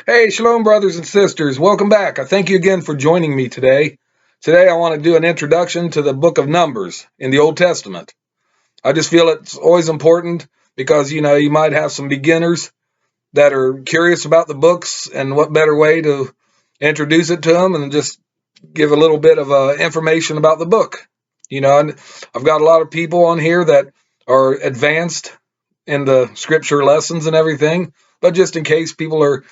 Hey, shalom, brothers and sisters. Welcome back. I thank you again for joining me today. Today, I want to do an introduction to the book of Numbers in the Old Testament. I just feel it's always important because, you might have some beginners that are curious about the books, and what better way to introduce it to them and just give a little bit of information about the book. And I've got a lot of people on here that are advanced in the scripture lessons and everything, but just in case people are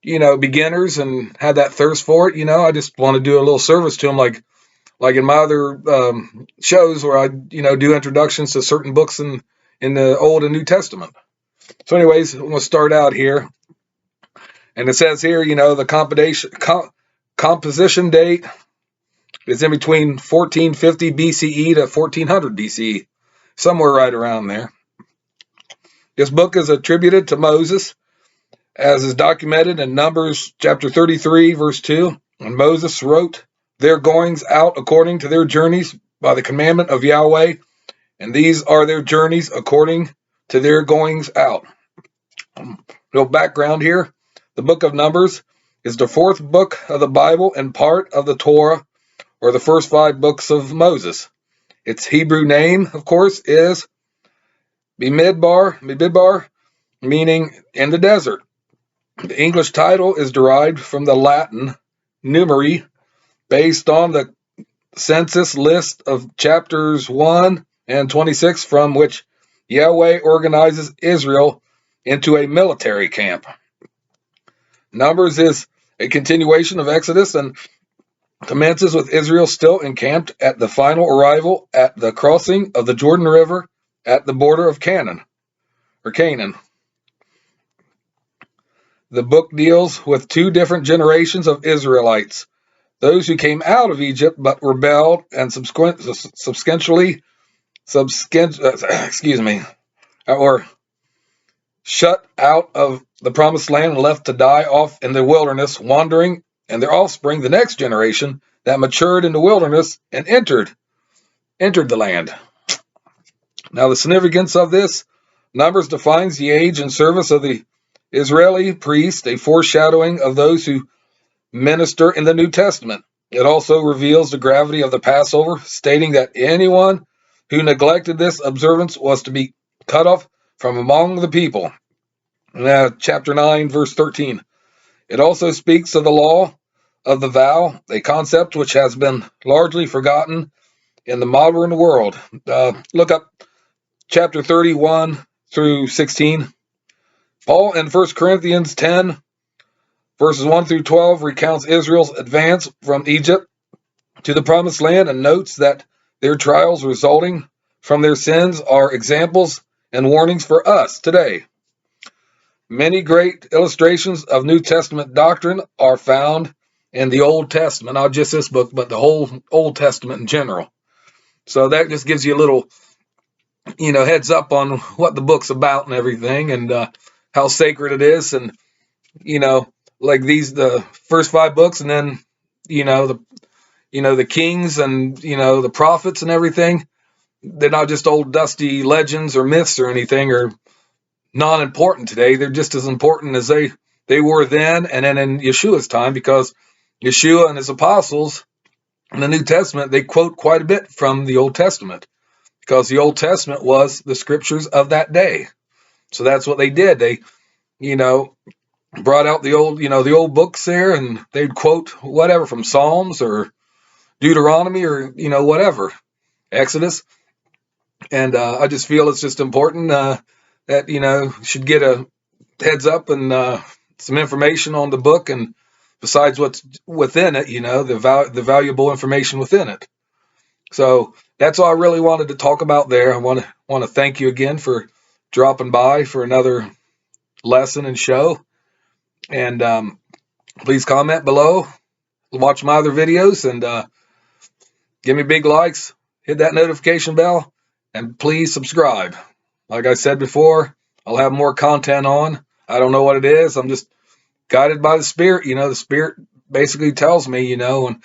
beginners and had that thirst for it, I just want to do a little service to them, like in my other shows where I, do introductions to certain books in the Old and New Testament. So, anyways, I'm going to start out here, and it says here, the composition date is in between 1450 BCE to 1400 BCE, somewhere right around there. This book is attributed to Moses, as is documented in Numbers chapter 33, verse 2. And Moses wrote their goings out according to their journeys by the commandment of Yahweh, and these are their journeys according to their goings out. Little background here. The book of Numbers is the fourth book of the Bible and part of the Torah, or the first five books of Moses. Its Hebrew name, of course, is Bemidbar, meaning in the desert. The English title is derived from the Latin numeri, based on the census list of chapters 1 and 26, from which Yahweh organizes Israel into a military camp. Numbers is a continuation of Exodus and commences with Israel still encamped at the final arrival at the crossing of the Jordan River at the border of Canaan. The book deals with two different generations of Israelites: those who came out of Egypt but rebelled and or shut out of the promised land and left to die off in the wilderness, wandering, and their offspring, the next generation, that matured in the wilderness and entered the land. Now, the significance of this: Numbers defines the age and service of the Israeli priest, a foreshadowing of those who minister in the New Testament. It also reveals the gravity of the Passover, stating that anyone who neglected this observance was to be cut off from among the people. Chapter 9, verse 13. It also speaks of the law of the vow, a concept which has been largely forgotten in the modern world. Look up chapter 31 through 16. Paul in 1 Corinthians 10, verses 1 through 12, recounts Israel's advance from Egypt to the promised land and notes that their trials resulting from their sins are examples and warnings for us today. Many great illustrations of New Testament doctrine are found in the Old Testament, not just this book, but the whole Old Testament in general. So that just gives you a little, heads up on what the book's about and everything, and how sacred it is. And, like the first five books, and then, the kings and, the prophets and everything, they're not just old dusty legends or myths or anything, or non-important today. They're just as important as they were then and then in Yeshua's time, because Yeshua and his apostles in the New Testament, they quote quite a bit from the Old Testament, because the Old Testament was the scriptures of that day. So that's what they did. They, brought out the old books there, and they'd quote whatever from Psalms or Deuteronomy or, whatever, Exodus. And I just feel it's just important that, should get a heads up and some information on the book, and besides what's within it, the valuable information within it. So that's all I really wanted to talk about there. I want to thank you again for dropping by for another lesson and show. And please comment below, watch my other videos, and give me big likes, hit that notification bell, and please subscribe. Like I said before, I'll have more content on. I don't know what it is. I'm just guided by the Spirit. The Spirit basically tells me, when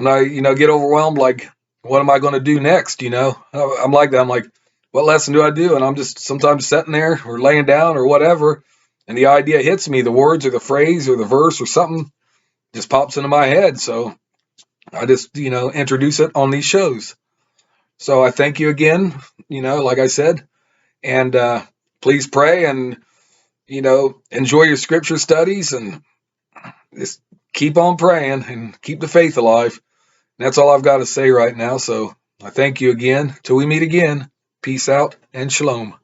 I, get overwhelmed, like, what am I going to do next? I'm like that. I'm like, what lesson do I do? And I'm just sometimes sitting there or laying down or whatever, and the idea hits me, the words or the phrase or the verse or something just pops into my head. So I just, introduce it on these shows. So I thank you again, like I said, and please pray and, enjoy your scripture studies and just keep on praying and keep the faith alive. And that's all I've got to say right now. So I thank you again. Till we meet again. Peace out and shalom.